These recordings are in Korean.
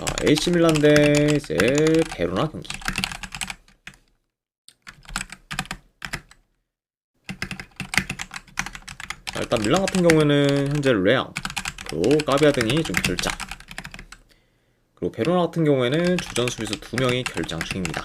자, AC 밀란 대 이제 베로나 경기. 자, 일단 밀란 같은 경우에는 현재 레앙 그리고 까비아 등이 좀 결장, 그리고 베로나 같은 경우에는 주전 수비수 2명이 결장 중입니다.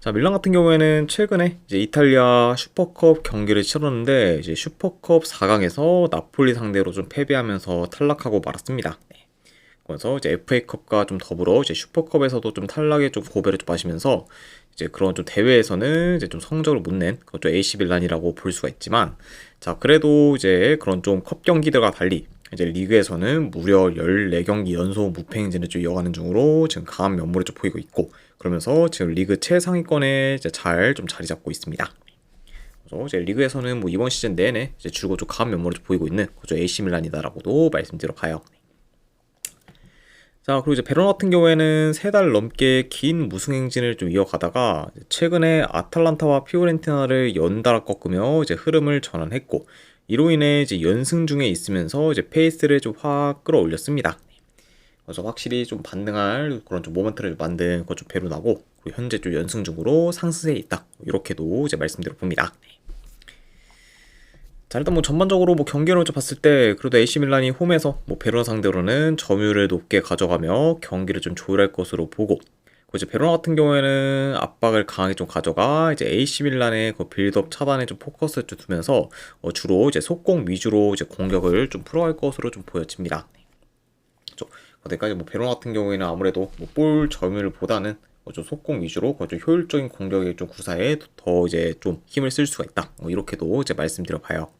자, 밀란 같은 경우에는 최근에 이제 이탈리아 슈퍼컵 경기를 치렀는데 이제 슈퍼컵 4강에서 나폴리 상대로 좀 패배하면서 탈락하고 말았습니다. 그래서 이제 FA컵과 좀 더불어 이제 슈퍼컵에서도 좀 탈락에 좀 고배를 좀 마시면서 이제 그런 좀 대회에서는 이제 좀 성적을 못 낸 그것도 AC 밀란이라고 볼 수가 있지만, 자 그래도 이제 그런 좀 컵 경기들과 달리 이제 리그에서는 무려 14경기 연속 무패 행진을 좀 이어가는 중으로 지금 강한 면모를 좀 보이고 있고, 그러면서 지금 리그 최상위권에 이제 잘 좀 자리 잡고 있습니다. 그래서 이제 리그에서는 뭐 이번 시즌 내내 이제 줄곧 좀 강한 면모를 좀 보이고 있는 그죠 AC 밀란이다라고도 말씀드려 봐요. 자, 그리고 이제 베로나 같은 경우에는 3달 넘게 긴 무승 행진을 좀 이어가다가 최근에 아탈란타와 피오렌티나를 연달아 꺾으며 이제 흐름을 전환했고, 이로 인해 이제 연승 중에 있으면서 이제 페이스를 좀 확 끌어올렸습니다. 그래서 확실히 좀 반등할 그런 좀 모멘트를 만든 것 좀 베로나고, 현재 좀 연승 중으로 상승세에 있다, 이렇게도 이제 말씀드려 봅니다. 자, 일단 뭐 전반적으로 뭐 경기를 좀 봤을 때 그래도 AC 밀란이 홈에서 뭐 베로나 상대로는 점유율을 높게 가져가며 경기를 좀 조율할 것으로 보고, 이제 베로나 같은 경우에는 압박을 강하게 좀 가져가 이제 AC 밀란의 그 빌드업 차단에 좀 포커스를 좀 두면서 주로 이제 속공 위주로 이제 공격을 좀 풀어갈 것으로 좀 보여집니다. 그렇죠? 그러니까 이제 뭐 베로나 같은 경우에는 아무래도 뭐 볼 점유율보다는 좀 속공 위주로 좀 효율적인 공격의 좀 구사에 더 이제 좀 힘을 쓸 수가 있다, 이렇게도 이제 말씀드려 봐요.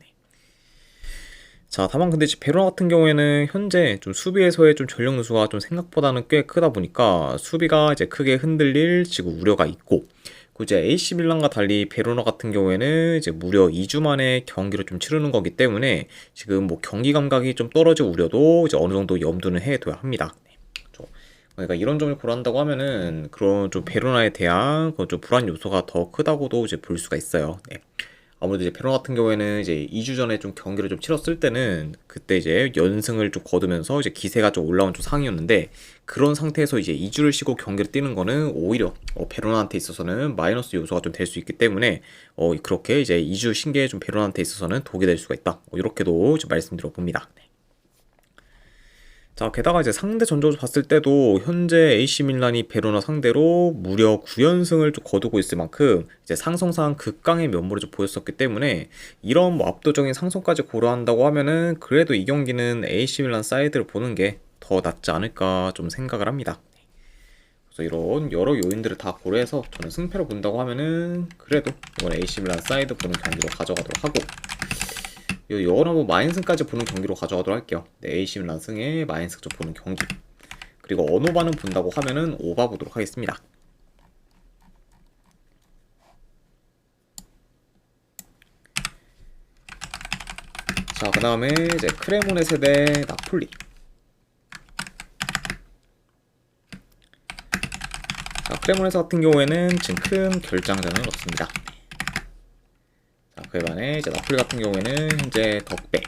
자, 다만 근데 이제 베로나 같은 경우에는 현재 좀 수비에서의 좀 전력 누수가 좀 생각보다는 꽤 크다 보니까 수비가 이제 크게 흔들릴 지금 우려가 있고, 그 이제 AC 밀란과 달리 베로나 같은 경우에는 이제 무려 2주 만에 경기를 좀 치르는 거기 때문에 지금 뭐 경기 감각이 좀 떨어질 우려도 이제 어느 정도 염두는 해둬야 합니다. 그러니까 이런 점을 고려한다고 하면은 그런 좀 베로나에 대한 그런 좀 불안 요소가 더 크다고도 이제 볼 수가 있어요. 네. 아무래도 이제 베로나 같은 경우에는 이제 2주 전에 좀 경기를 좀 치렀을 때는 그때 이제 연승을 좀 거두면서 이제 기세가 좀 올라온 좀 상황이었는데, 그런 상태에서 이제 2주를 쉬고 경기를 뛰는 거는 오히려 베로나한테 있어서는 마이너스 요소가 좀 될 수 있기 때문에 그렇게 이제 2주 쉰 게 좀 베로나한테 있어서는 독이 될 수가 있다, 이렇게도 좀 말씀드려 봅니다. 자, 게다가 이제 상대 전적을 봤을 때도 현재 AC 밀란이 베로나 상대로 무려 9연승을 좀 거두고 있을 만큼 이제 상성상 극강의 면모를 좀 보였었기 때문에, 이런 뭐 압도적인 상성까지 고려한다고 하면은 그래도 이 경기는 AC 밀란 사이드를 보는 게 더 낫지 않을까 좀 생각을 합니다. 그래서 이런 여러 요인들을 다 고려해서 저는 승패로 본다고 하면은 그래도 이번 AC 밀란 사이드 보는 경기로 가져가도록 하고, 영원하고 마인승까지 보는 경기로 가져가도록 할게요. 네, AC 밀란 승에 마인승 쪽 보는 경기. 그리고 언오바는 본다고 하면은 오바 보도록 하겠습니다. 자, 그 다음에 이제 크레모네세 대 나폴리. 자, 크레모네세 같은 경우에는 지금 큰 결장전은 없습니다. 자, 그에 반해 이제 나폴리 같은 경우에는 현재 덕배,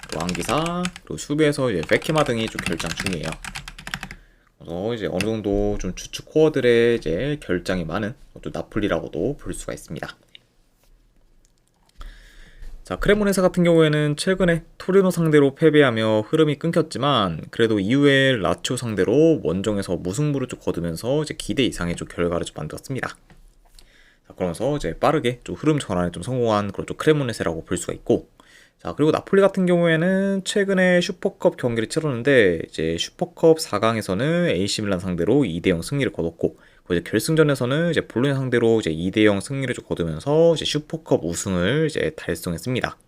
그리고 안기사, 그리고 수비에서 이제 베키마 등이 좀 결장 중이에요. 그래서 이제 어느 정도 좀 주축 코어들의 이제 결장이 많은 또 나폴리라고도 볼 수가 있습니다. 자, 크레모네세 같은 경우에는 최근에 토리노 상대로 패배하며 흐름이 끊겼지만 그래도 이후에 라치오 상대로 원정에서 무승부를 좀 거두면서 이제 기대 이상의 좀 결과를 좀 만들었습니다. 자, 그러면서 이제 빠르게 좀 흐름 전환에 좀 성공한 그런 좀 크레모네세라고 볼 수가 있고, 자 그리고 나폴리 같은 경우에는 최근에 슈퍼컵 경기를 치렀는데 이제 슈퍼컵 4강에서는 AC 밀란 상대로 2대0 승리를 거뒀고, 이제 결승전에서는 이제 볼로냐 상대로 이제 2대0 승리를 좀 거두면서 이제 슈퍼컵 우승을 이제 달성했습니다.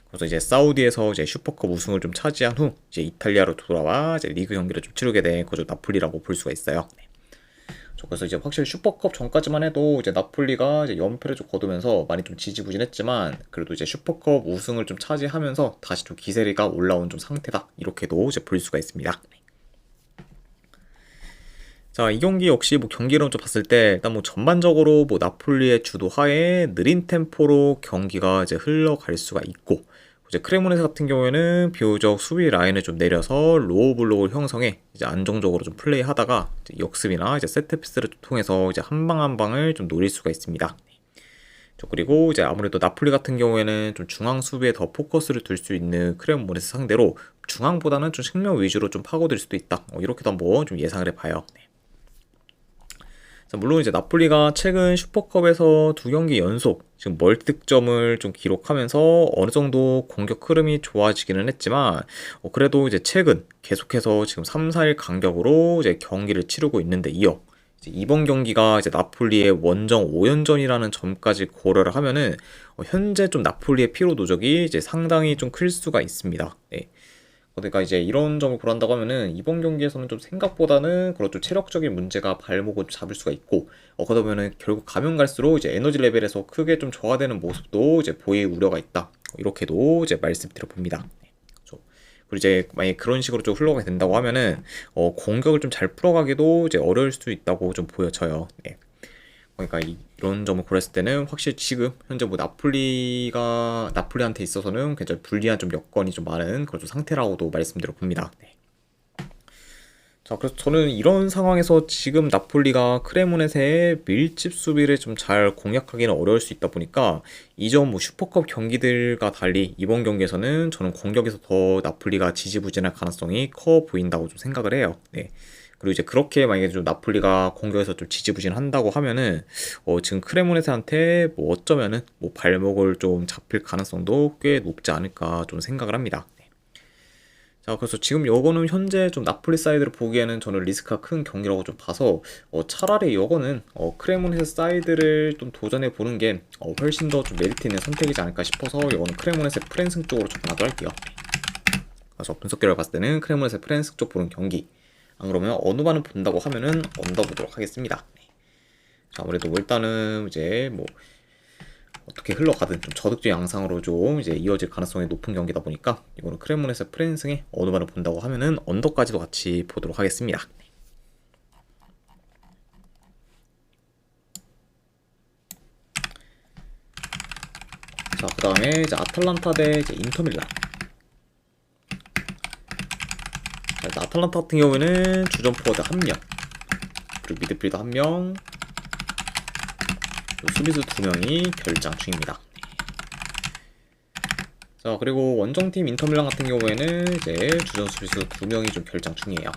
그래서 이제 사우디에서 이제 슈퍼컵 우승을 좀 차지한 후 이제 이탈리아로 돌아와 이제 리그 경기를 좀 치르게 된 그저 나폴리라고 볼 수가 있어요. 그래서 이제 확실히 슈퍼컵 전까지만 해도 이제 나폴리가 이제 연패를 좀 거두면서 많이 좀 지지부진했지만 그래도 이제 슈퍼컵 우승을 좀 차지하면서 다시 좀 기세가 올라온 좀 상태다, 이렇게도 이제 볼 수가 있습니다. 자, 이 경기 역시 뭐 경기론 좀 봤을 때 일단 뭐 전반적으로 뭐 나폴리의 주도하에 느린 템포로 경기가 이제 흘러갈 수가 있고, 이제 크레모네세 같은 경우에는 비교적 수비 라인을 좀 내려서 로우 블록을 형성해 이제 안정적으로 좀 플레이하다가 이제 역습이나 이제 세트 피스를 통해서 이제 한 방 한 방을 좀 노릴 수가 있습니다. 그리고 이제 아무래도 나폴리 같은 경우에는 좀 중앙 수비에 더 포커스를 둘 수 있는 크레모네세 상대로 중앙보다는 좀 측면 위주로 좀 파고들 수도 있다. 이렇게도 한번 좀 예상을 해봐요. 자, 물론 이제 나폴리가 최근 슈퍼컵에서 2경기 연속 지금 멀티득점을 좀 기록하면서 어느 정도 공격 흐름이 좋아지기는 했지만 그래도 이제 최근 계속해서 지금 3, 4일 간격으로 이제 경기를 치르고 있는데 이어 이제 이번 경기가 이제 나폴리의 원정 5연전이라는 점까지 고려를 하면은 현재 좀 나폴리의 피로 누적이 이제 상당히 좀 클 수가 있습니다. 네. 그러니까 이제 이런 점을 고려한다고 하면은 이번 경기에서는 좀 생각보다는 그런 좀 체력적인 문제가 발목을 잡을 수가 있고 그러다 보면은 결국 가면 갈수록 이제 에너지 레벨에서 크게 좀 저하되는 모습도 이제 보일 우려가 있다. 이렇게도 이제 말씀드려 봅니다. 그렇죠. 그리고 이제 만약에 그런 식으로 좀 흘러가게 된다고 하면은 공격을 좀 잘 풀어가기도 이제 어려울 수 있다고 좀 보여져요. 네. 그러니까 이런 점을 고렸을 때는 확실히 지금 현재 뭐 나폴리한테 있어서는 굉장히 불리한 좀 여건이 좀 많은 그런 좀 상태라고도 말씀드려 봅니다. 네. 자, 그래서 저는 이런 상황에서 지금 나폴리가 크레모네세의 밀집 수비를 좀 잘 공략하기는 어려울 수 있다 보니까 이전 뭐 슈퍼컵 경기들과 달리 이번 경기에서는 저는 공격에서 더 나폴리가 지지부진할 가능성이 커 보인다고 좀 생각을 해요. 네. 그리고 이제 그렇게 만약에 좀 나폴리가 공격에서 좀 지지부진한다고 하면은 지금 크레모네세한테 뭐 어쩌면은 뭐 발목을 좀 잡힐 가능성도 꽤 높지 않을까 좀 생각을 합니다. 네. 자, 그래서 지금 요거는 현재 좀 나폴리 사이드를 보기에는 저는 리스크가 큰 경기라고 좀 봐서 차라리 요거는 크레모네세 사이드를 좀 도전해 보는 게 훨씬 더 좀 메리트 있는 선택이지 않을까 싶어서 요거는 크레모네세 프랜승 쪽으로 좀 놔둘게요. 그래서 분석 결과 봤을 때는 크레모네세 프랜승 쪽 보는 경기. 안 그러면 어느 반을 본다고 하면은 언더 보도록 하겠습니다. 자, 아무래도 뭐 일단은 이제 뭐 어떻게 흘러가든 좀 저득주 양상으로 좀 이제 이어질 가능성이 높은 경기다 보니까 이거는 크레모네세 프랜승에 어느 반을 본다고 하면은 언더까지도 같이 보도록 하겠습니다. 자, 그 다음에 이제 아탈란타 대 이제 인터밀란. 아탈란타 같은 경우에는 주전 포워드 1명, 그리고 미드필더 1명, 수비수 2명이 결장 중입니다. 자, 그리고 원정팀 인터밀란 같은 경우에는 이제 주전 수비수 2명이 좀 결장 중이에요.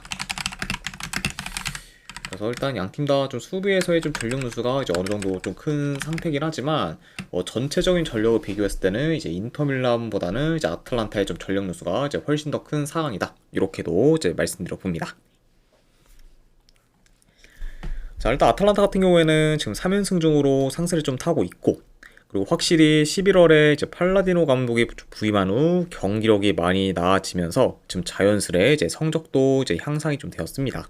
그래서 일단 양팀 다 좀 수비에서의 좀 전력 누수가 이제 어느 정도 좀 큰 상태긴 하지만 전체적인 전력을 비교했을 때는 이제 인터밀란보다는 이제 아탈란타의 좀 전력 누수가 이제 훨씬 더 큰 상황이다. 이렇게도 이제 말씀드려 봅니다. 자, 일단 아탈란타 같은 경우에는 지금 3연승 중으로 상승을 좀 타고 있고, 그리고 확실히 11월에 이제 팔라디노 감독이 부임한 후 경기력이 많이 나아지면서 지금 자연스레 이제 성적도 이제 향상이 좀 되었습니다.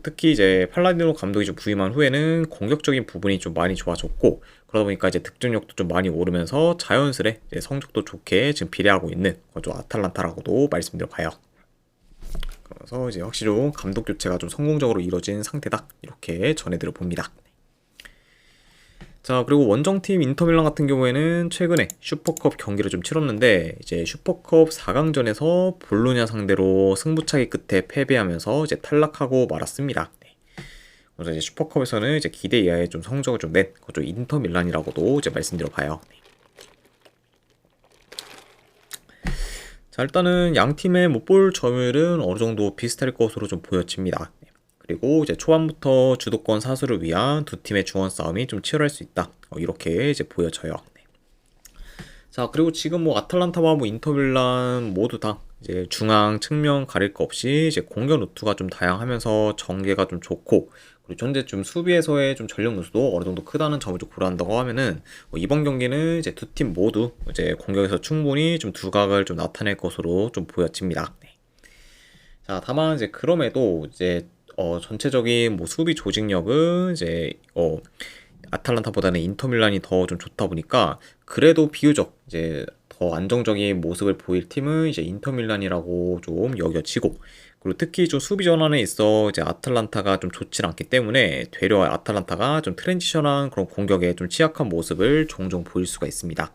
특히 이제 팔라디노 감독이 좀 부임한 후에는 공격적인 부분이 좀 많이 좋아졌고, 그러다 보니까 이제 득점력도 좀 많이 오르면서 자연스레 이제 성적도 좋게 지금 비례하고 있는 좀 아탈란타라고도 말씀드려 봐요. 그래서 이제 확실히 감독 교체가 좀 성공적으로 이루어진 상태다, 이렇게 전해드려 봅니다. 자, 그리고 원정팀 인터밀란 같은 경우에는 최근에 슈퍼컵 경기를 좀 치렀는데 이제 슈퍼컵 4강전에서 볼로냐 상대로 승부차기 끝에 패배하면서 이제 탈락하고 말았습니다. 그래서 이제 슈퍼컵에서는 이제 기대 이하의 좀 성적을 좀 낸 그쪽 인터밀란이라고도 이제 말씀드려 봐요. 자, 일단은 양 팀의 못볼 점유율은 어느 정도 비슷할 것으로 좀 보여집니다. 그리고 이제 초반부터 주도권 사수를 위한 두 팀의 중원 싸움이 좀 치열할 수 있다. 이렇게 이제 보여져요. 네. 자, 그리고 지금 뭐 아탈란타와 뭐 인터밀란 모두 다 이제 중앙 측면 가릴 거 없이 이제 공격 루트가 좀 다양하면서 전개가 좀 좋고, 그리고 현재 좀 수비에서의 좀 전력 누수도 어느 정도 크다는 점을 좀 고려한다고 하면은 이번 경기는 이제 두 팀 모두 이제 공격에서 충분히 좀 두각을 좀 나타낼 것으로 좀 보여집니다. 네. 자, 다만 이제 그럼에도 이제 전체적인 뭐 수비 조직력은 이제 아탈란타보다는 인터밀란이 더 좀 좋다 보니까 그래도 비교적 이제 더 안정적인 모습을 보일 팀은 이제 인터밀란이라고 좀 여겨지고, 그리고 특히 좀 수비 전환에 있어 이제 아탈란타가 좀 좋지 않기 때문에 되려 아탈란타가 좀 트랜지션한 그런 공격에 좀 취약한 모습을 종종 보일 수가 있습니다.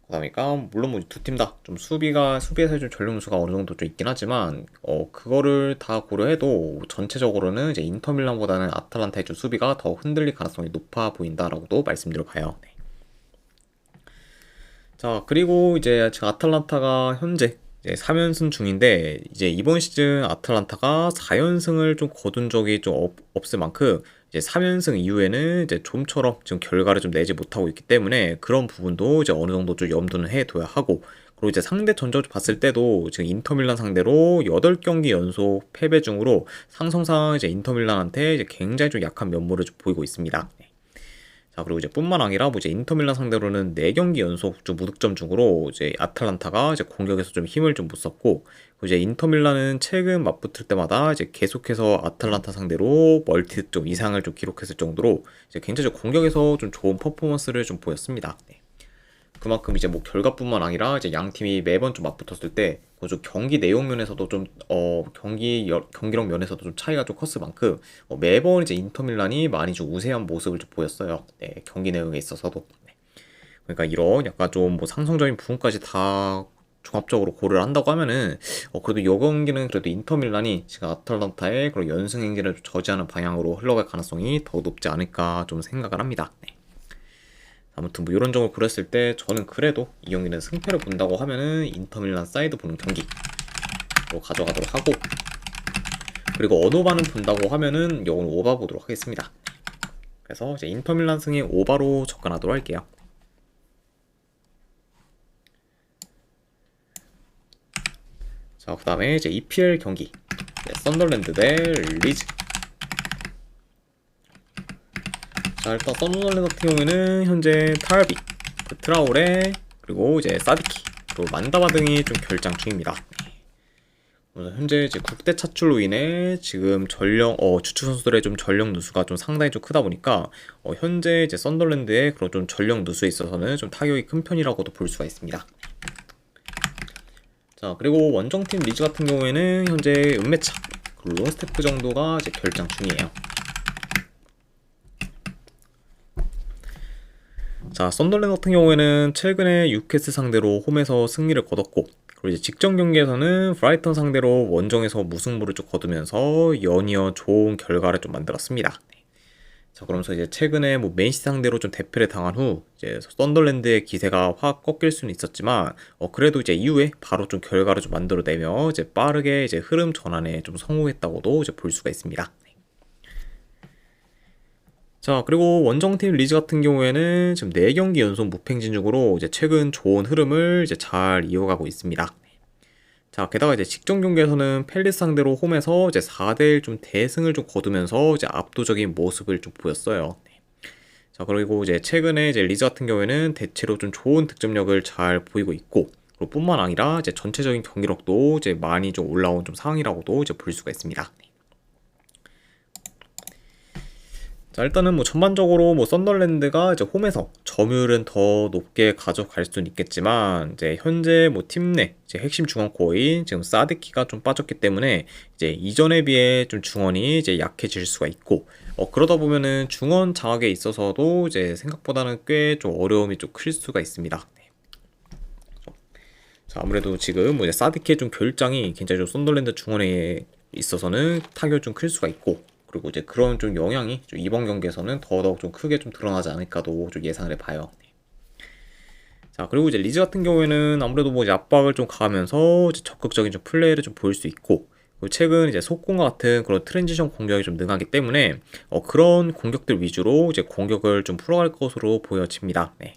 그러니까 물론 뭐 두 팀 다 좀 수비에서 좀 전력 누수가 어느 정도 좀 있긴 하지만 그거를 다 고려해도 전체적으로는 이제 인터밀란보다는 아탈란타의 좀 수비가 더 흔들릴 가능성이 높아 보인다라고도 말씀드려 봐요. 네. 자, 그리고 이제 지금 아탈란타가 현재 이제 3연승 중인데 이제 이번 시즌 아탈란타가 4연승을 좀 거둔 적이 좀 없을 만큼 이제 3연승 이후에는 이제 좀처럼 지금 결과를 좀 내지 못하고 있기 때문에 그런 부분도 이제 어느 정도 좀 염두는 해둬야 하고, 그리고 이제 상대 전적을 봤을 때도 지금 인터밀란 상대로 8경기 연속 패배 중으로 상성상 이제 인터밀란한테 이제 굉장히 좀 약한 면모를 좀 보이고 있습니다. 자, 그리고 이제 뿐만 아니라 뭐 이제 인터밀란 상대로는 4경기 연속 좀 무득점 중으로 이제 아탈란타가 이제 공격에서 좀 힘을 좀 못 썼고, 그리고 이제 인터밀란은 최근 맞붙을 때마다 이제 계속해서 아탈란타 상대로 멀티 득점 이상을 좀 기록했을 정도로 이제 굉장히 공격에서 좀 좋은 퍼포먼스를 좀 보였습니다. 네. 그만큼 이제 뭐 결과뿐만 아니라 이제 양 팀이 매번 좀 맞붙었을 때 좀 경기 내용 면에서도 좀 경기력 면에서도 좀 차이가 좀 컸을 만큼 매번 이제 인터밀란이 많이 좀 우세한 모습을 좀 보였어요. 네, 경기 내용에 있어서도. 네. 그러니까 이런 약간 좀 뭐 상성적인 부분까지 다 종합적으로 고려를 한다고 하면은 그래도 이 경기는 그래도 인터밀란이 지금 아탈란타의 그런 연승 행진을 좀 저지하는 방향으로 흘러갈 가능성이 더 높지 않을까 좀 생각을 합니다. 네. 아무튼 뭐 이런 점을 고렸을 때 저는 그래도 이 경기는 승패를 본다고 하면은 인터밀란 사이드 보는 경기로 가져가도록 하고, 그리고 언오바는 본다고 하면은 이건 오바 보도록 하겠습니다. 그래서 이제 인터밀란 승의 오바로 접근하도록 할게요. 자, 그 다음에 이제 EPL 경기, 썬더랜드 대 리즈. 자, 일단 썬더랜드 같은 경우에는 현재 타르비, 트라오레, 그리고 이제 사디키, 그리고 만다바 등이 좀 결장 중입니다. 현재 이제 국대 차출로 인해 지금 주축 선수들의 좀 전력 누수가 좀 상당히 좀 크다 보니까 현재 이제 썬더랜드의 그런 좀 전력 누수에 있어서는 좀 타격이 큰 편이라고도 볼 수가 있습니다. 자, 그리고 원정팀 리즈 같은 경우에는 현재 은매차, 그리고 론스태프 정도가 이제 결장 중이에요. 자, 썬더랜드 같은 경우에는 최근에 뉴캐슬 상대로 홈에서 승리를 거뒀고, 그리고 이제 직전 경기에서는 브라이턴 상대로 원정에서 무승부를 좀 거두면서 연이어 좋은 결과를 좀 만들었습니다. 자, 그러면서 이제 최근에 뭐 맨시티 상대로 좀 대패를 당한 후 이제 썬더랜드의 기세가 확 꺾일 수는 있었지만 그래도 이제 이후에 바로 좀 결과를 좀 만들어내며 이제 빠르게 이제 흐름 전환에 좀 성공했다고도 이제 볼 수가 있습니다. 자, 그리고 원정팀 리즈 같은 경우에는 지금 4경기 연속 무패행진 중으로 이제 최근 좋은 흐름을 이제 잘 이어가고 있습니다. 자, 게다가 이제 직전 경기에서는 팰리스 상대로 홈에서 이제 4대1 좀 대승을 좀 거두면서 이제 압도적인 모습을 좀 보였어요. 자, 그리고 이제 최근에 이제 리즈 같은 경우에는 대체로 좀 좋은 득점력을 잘 보이고 있고, 그리고 뿐만 아니라 이제 전체적인 경기력도 이제 많이 좀 올라온 좀 상황이라고도 이제 볼 수가 있습니다. 자, 일단은 뭐 전반적으로 뭐 썬더랜드가 이제 홈에서 점유율은 더 높게 가져갈 수는 있겠지만 이제 현재 뭐 팀 내 이제 핵심 중원 코어인 지금 사드키가 좀 빠졌기 때문에 이제 이전에 비해 좀 중원이 이제 약해질 수가 있고, 그러다 보면은 중원 장악에 있어서도 이제 생각보다는 꽤 좀 어려움이 좀 클 수가 있습니다. 네. 자, 아무래도 지금 뭐 이제 사드키의 좀 결장이 굉장히 좀 썬더랜드 중원에 있어서는 타격이 좀 클 수가 있고, 그리고 이제 그런 좀 영향이 좀 이번 경기에서는 더더욱 좀 크게 좀 드러나지 않을까도 좀 예상을 해봐요. 자, 그리고 이제 리즈 같은 경우에는 아무래도 뭐 이제 압박을 좀 가하면서 이제 적극적인 좀 플레이를 좀 보일 수 있고, 그리고 최근 이제 속공과 같은 그런 트랜지션 공격이 좀 능하기 때문에 그런 공격들 위주로 이제 공격을 좀 풀어갈 것으로 보여집니다. 네.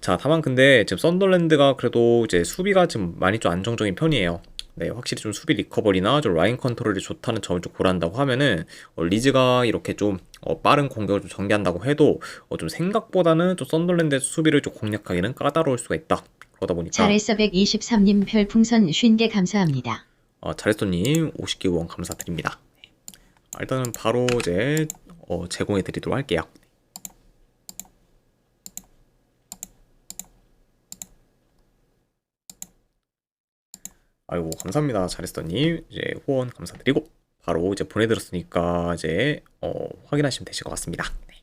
자, 다만 근데 지금 썬더랜드가 그래도 이제 수비가 지금 많이 좀 안정적인 편이에요. 네, 확실히 좀 수비 리커버리나 좀 라인 컨트롤이 좋다는 점을 좀 고려한다고 하면은 리즈가 이렇게 좀 빠른 공격을 좀 전개한다고 해도 좀 생각보다는 좀 썬더랜드의 수비를 좀 공략하기는 까다로울 수가 있다. 그러다 보니까 잘했어 123님 별풍선 50개 감사합니다. 잘했어님 50개 후원 감사드립니다. 일단은 바로 이제 제공해 드리도록 할게요. 아이고, 감사합니다. 잘했어님. 이제 후원 감사드리고 바로 이제 보내드렸으니까 이제 확인하시면 되실 것 같습니다. 네.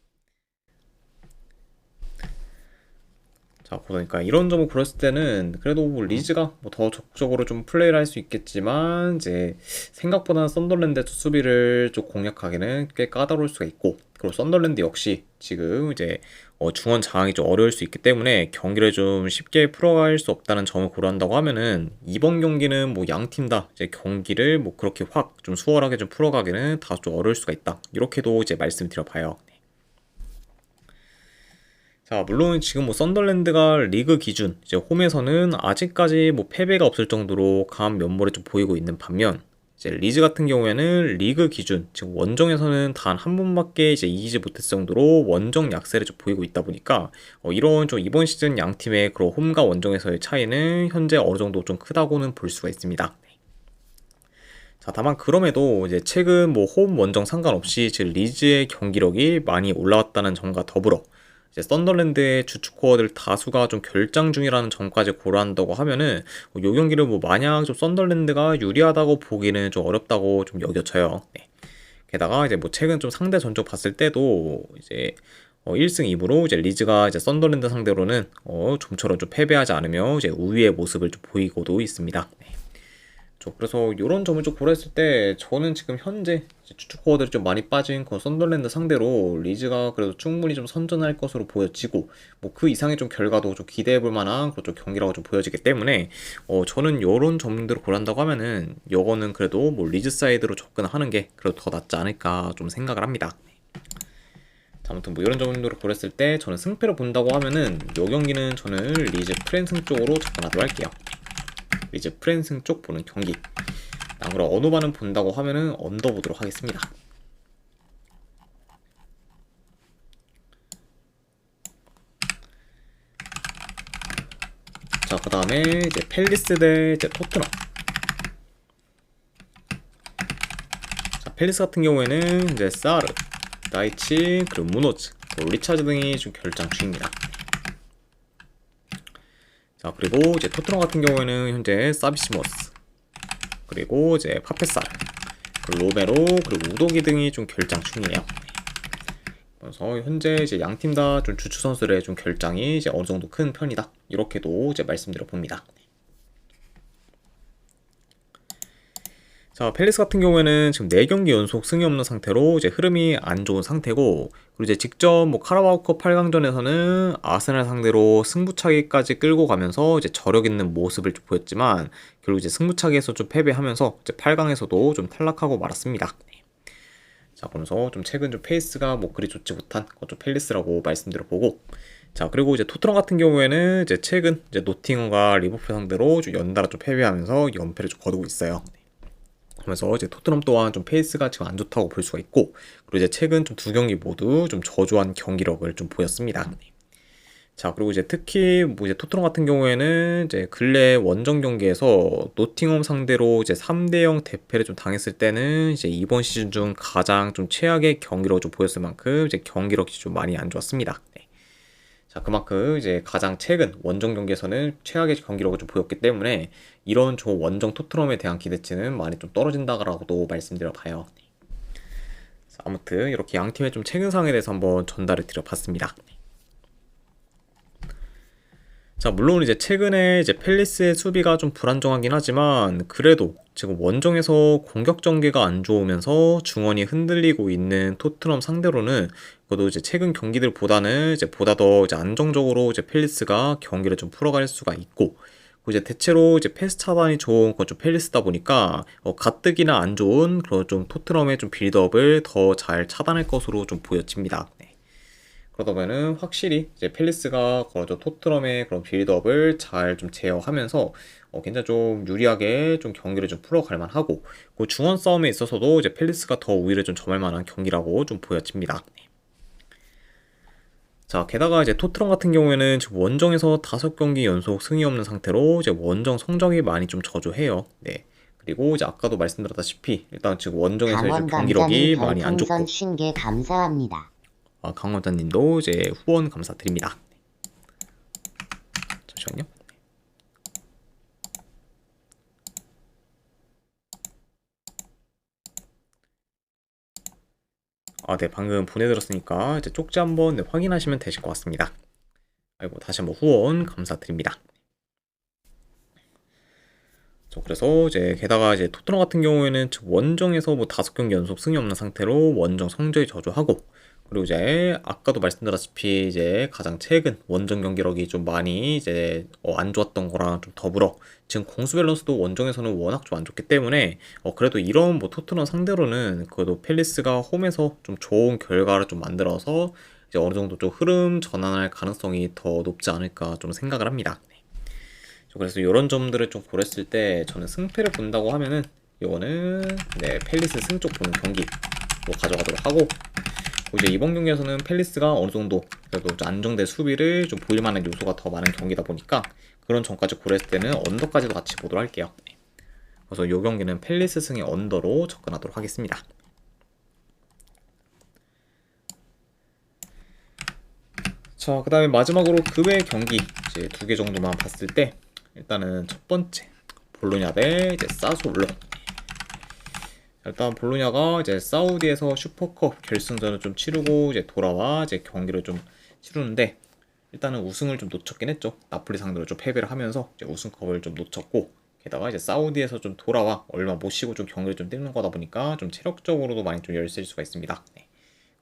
자, 그러니까 이런 점을 고렸을 때는 그래도 뭐 리즈가 뭐 더 적극적으로 좀 플레이를 할 수 있겠지만 이제 생각보다 썬더랜드의 수비를 좀 공략하기는 꽤 까다로울 수가 있고, 그리고 썬더랜드 역시 지금 이제 중원 장악이 좀 어려울 수 있기 때문에 경기를 좀 쉽게 풀어갈 수 없다는 점을 고려한다고 하면은 이번 경기는 뭐 양 팀 다 이제 경기를 뭐 그렇게 확 좀 수월하게 좀 풀어가기는 다소 좀 어려울 수가 있다. 이렇게도 이제 말씀드려봐요. 자, 물론 지금 뭐 썬더랜드가 리그 기준 이제 홈에서는 아직까지 뭐 패배가 없을 정도로 강한 면모를 좀 보이고 있는 반면, 이제 리즈 같은 경우에는 리그 기준 지금 원정에서는 단 한 번밖에 이제 이기지 못했을 정도로 원정 약세를 좀 보이고 있다 보니까 이런 좀 이번 시즌 양 팀의 그런 홈과 원정에서의 차이는 현재 어느 정도 좀 크다고는 볼 수가 있습니다. 자, 다만 그럼에도 이제 최근 뭐 홈 원정 상관없이 지금 리즈의 경기력이 많이 올라왔다는 점과 더불어 이제 썬더랜드의 주축 코어들 다수가 좀 결장 중이라는 점까지 고려한다고 하면은 요 경기를 뭐 마냥 좀 썬더랜드가 유리하다고 보기는 좀 어렵다고 좀 여겨져요. 네. 게다가 이제 뭐 최근 좀 상대 전적 봤을 때도 이제 1승 2무로 이제 리즈가 이제 썬더랜드 상대로는 좀처럼 좀 패배하지 않으며 이제 우위의 모습을 좀 보이고도 있습니다. 네. 그래서 이런 점을 좀 고려했을 때 저는 지금 현재 이제 주축 코어들이 좀 많이 빠진 그 썬더랜드 상대로 리즈가 그래도 충분히 좀 선전할 것으로 보여지고, 뭐 그 이상의 좀 결과도 좀 기대해 볼 만한 그런 좀 경기라고 좀 보여지기 때문에 저는 이런 점들을 고려한다고 하면은 이거는 그래도 뭐 리즈 사이드로 접근하는 게 그래도 더 낫지 않을까 좀 생각을 합니다. 자, 아무튼 뭐 이런 점들을 고렸을 때 저는 승패를 본다고 하면은 이 경기는 저는 리즈 프랜승 쪽으로 접근하도록 할게요. 이제 프랜승 쪽 보는 경기. 그럼 언어반은 본다고 하면은 언더 보도록 하겠습니다. 자, 그 다음에 이제 팰리스 대 이제 토트넘. 자, 팰리스 같은 경우에는 이제 사르, 나이치, 그리고 무노즈, 그리고 리차드 등이 좀 결장 중입니다. 자, 그리고 이제 토트넘 같은 경우에는 현재 사비시모스, 그리고 이제 파페사르, 그리고 로메로, 그리고 우도기 등이 좀 결장 중이에요. 그래서 현재 이제 양 팀 다 좀 주축 선수들의 좀 결장이 이제 어느 정도 큰 편이다. 이렇게도 이제 말씀드려 봅니다. 자, 팰리스 같은 경우에는 지금 4경기 연속 승이 없는 상태로 이제 흐름이 안 좋은 상태고, 그리고 이제 직접 뭐 카라바오컵 8강전에서는 아스날 상대로 승부차기까지 끌고 가면서 이제 저력 있는 모습을 좀 보였지만, 결국 이제 승부차기에서 좀 패배하면서 이제 8강에서도 좀 탈락하고 말았습니다. 자, 그러면서 좀 최근 좀 페이스가 뭐 그리 좋지 못한 좀 팰리스라고 말씀드려 보고, 자, 그리고 이제 토트넘 같은 경우에는 이제 최근 이제 노팅엄과 리버풀 상대로 좀 연달아 좀 패배하면서 연패를 좀 거두고 있어요. 그러면서 이제 토트넘 또한 좀 페이스가 지금 안 좋다고 볼 수가 있고, 그리고 이제 최근 좀 두 경기 모두 좀 저조한 경기력을 좀 보였습니다. 자, 그리고 이제 특히 뭐 이제 토트넘 같은 경우에는 이제 근래 원정 경기에서 노팅엄 상대로 이제 3대0 대패를 좀 당했을 때는 이제 이번 시즌 중 가장 좀 최악의 경기력을 좀 보였을 만큼 이제 경기력이 좀 많이 안 좋았습니다. 네. 자, 그만큼 이제 가장 최근 원정 경기에서는 최악의 경기력을 좀 보였기 때문에 이런 조 원정 토트넘에 대한 기대치는 많이 좀 떨어진다라고도 말씀드려 봐요. 자, 아무튼 이렇게 양 팀의 좀 최근 상황에 대해서 한번 전달을 드려봤습니다. 자, 물론 이제 최근에 이제 팰리스의 수비가 좀 불안정하긴 하지만 그래도 지금 원정에서 공격 전개가 안 좋으면서 중원이 흔들리고 있는 토트넘 상대로는 그래도 이제 최근 경기들보다는 이제 보다 더 이제 안정적으로 이제 팰리스가 경기를 좀 풀어갈 수가 있고, 그리고 이제 대체로 이제 패스 차단이 좋은 건 좀 팰리스다 보니까 가뜩이나 안 좋은 그런 좀 토트넘의 좀 빌드업을 더 잘 차단할 것으로 좀 보여집니다. 네. 그러다 보면은 확실히 이제 팰리스가 거저 토트넘의 그런 빌드업을 잘 좀 제어하면서 굉장히 좀 유리하게 좀 경기를 좀 풀어갈 만하고, 그 중원 싸움에 있어서도 이제 팰리스가 더 우위를 좀 점할 만한 경기라고 좀 보여집니다. 자, 게다가 이제 토트넘 같은 경우에는 지금 원정에서 5경기 연속 승이 없는 상태로 이제 원정 성적이 많이 좀 저조해요. 네. 그리고 이제 아까도 말씀드렸다시피 일단 지금 원정에서 이제 경기력이 많이 안 좋고, 별풍선 50개 감사합니다. 강원자님도 이제 후원 감사드립니다. 잠시만요. 네, 방금 보내드렸으니까 이제 쪽지 한번 네, 확인하시면 되실 것 같습니다. 아이고, 다시 한번 후원 감사드립니다. 그래서 이제 게다가 이제 토트넘 같은 경우에는 원정에서 뭐 5경기 연속 승이 없는 상태로 원정 성적이 저조하고, 그리고 이제 아까도 말씀드렸다시피 이제 가장 최근 원정 경기력이 좀 많이 이제 안 좋았던 거랑 좀 더불어 지금 공수 밸런스도 원정에서는 워낙 좀 안 좋기 때문에 그래도 이런 뭐 토트넘 상대로는 그래도 팰리스가 홈에서 좀 좋은 결과를 좀 만들어서 이제 어느 정도 좀 흐름 전환할 가능성이 더 높지 않을까 좀 생각을 합니다. 그래서 이런 점들을 좀 고렸을 때 저는 승패를 본다고 하면은 이거는 네, 팰리스 승 쪽 보는 경기로 가져가도록 하고, 이제 이번 경기에서는 팰리스가 어느 정도 그래도 좀 안정된 수비를 좀 보일 만한 요소가 더 많은 경기다 보니까 그런 점까지 고렸을 때는 언더까지도 같이 보도록 할게요. 그래서 이 경기는 팰리스 승의 언더로 접근하도록 하겠습니다. 자, 그 다음에 마지막으로 그 외 경기 이제 2개 정도만 봤을 때, 일단은 첫 번째 볼로냐 대 이제 사솔로. 일단 볼로냐가 이제 사우디에서 슈퍼컵 결승전을 좀 치르고 이제 돌아와 이제 경기를 좀 치르는데, 일단은 우승을 좀 놓쳤긴 했죠. 나폴리 상대로 좀 패배를 하면서 이제 우승컵을 좀 놓쳤고, 게다가 이제 사우디에서 좀 돌아와 얼마 못 쉬고 좀 경기를 좀 뛰는 거다 보니까 좀 체력적으로도 많이 좀 열세일 수가 있습니다. 네.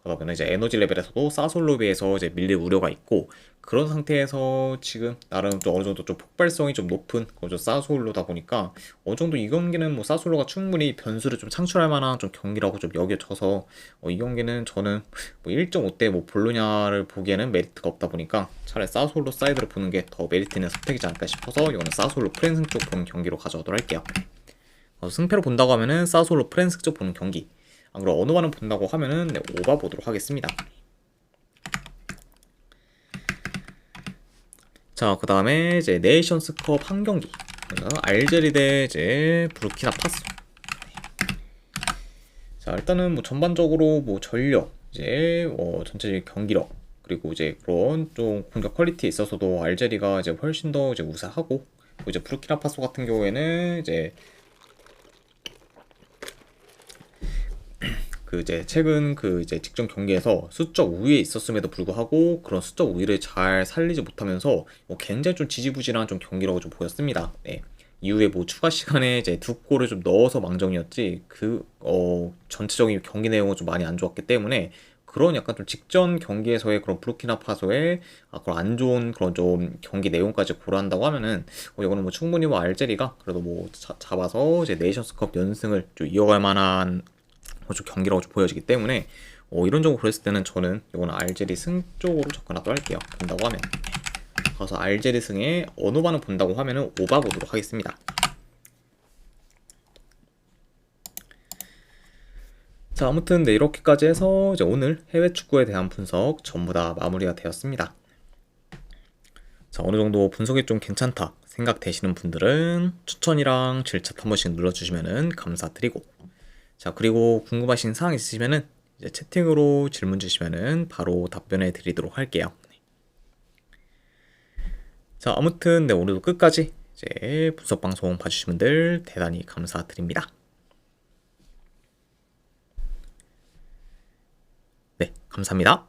그러다 보면 이제 에너지 레벨에서도 사솔로에 비해서 이제 밀릴 우려가 있고, 그런 상태에서 지금 나름 좀 어느 정도 좀 폭발성이 좀 높은 그저 사솔로다 보니까 어느 정도 이 경기는 뭐 사솔로가 충분히 변수를 좀 창출할 만한 좀 경기라고 좀 여겨져서 이 경기는 저는 뭐 1.5대 뭐 볼로냐를 보기에는 메리트가 없다 보니까 차라리 사솔로 사이드를 보는 게 더 메리트 있는 선택이지 않을까 싶어서 이거는 사솔로 프랭스 쪽 보는 경기로 가져가도록 할게요. 승패로 본다고 하면은 사솔로 프랭스 쪽 보는 경기, 안 그리고 어느바는 본다고 하면은 네, 오바 보도록 하겠습니다. 자, 그 다음에 이제 네이션스컵 한 경기, 알제리 대 이제 부르키나파소. 자, 일단은 뭐 전반적으로 뭐 전력, 이제 전체적인 경기력, 그리고 이제 그런 좀 공격 퀄리티에 있어서도 알제리가 이제 훨씬 더 이제 우세하고, 이제 부르키나파소 같은 경우에는 이제 그 이제 최근 그 이제 직전 경기에서 수적 우위에 있었음에도 불구하고 그런 수적 우위를 잘 살리지 못하면서 굉장히 좀 지지부진한 좀 경기라고 좀 보였습니다. 네. 이후에 뭐 추가 시간에 이제 2골을 좀 넣어서 망정이었지 전체적인 경기 내용은 좀 많이 안 좋았기 때문에 그런 약간 좀 직전 경기에서의 그런 부르키나파소의 그런 안 좋은 그런 좀 경기 내용까지 고려한다고 하면은 이거는 뭐 충분히 뭐 알제리가 그래도 뭐 잡아서 이제 네이션스컵 연승을 좀 이어갈 만한 좀 경기라고 좀 보여지기 때문에 이런 점을 고렸을 때는 저는 이거는 알제리 승 쪽으로 접근하도록 할게요. 본다고 하면 가서 알제리 승에 어느 바는 본다고 하면은 오바 보도록 하겠습니다. 자, 아무튼 네, 이렇게까지 해서 이제 오늘 해외 축구에 대한 분석 전부 다 마무리가 되었습니다. 자, 어느 정도 분석이 좀 괜찮다 생각되시는 분들은 추천이랑 질차 한 번씩 눌러주시면 감사드리고, 자, 그리고 궁금하신 사항 있으시면은 이제 채팅으로 질문 주시면은 바로 답변해 드리도록 할게요. 자, 아무튼 네, 오늘도 끝까지 이제 분석 방송 봐주신 분들 대단히 감사드립니다. 네, 감사합니다.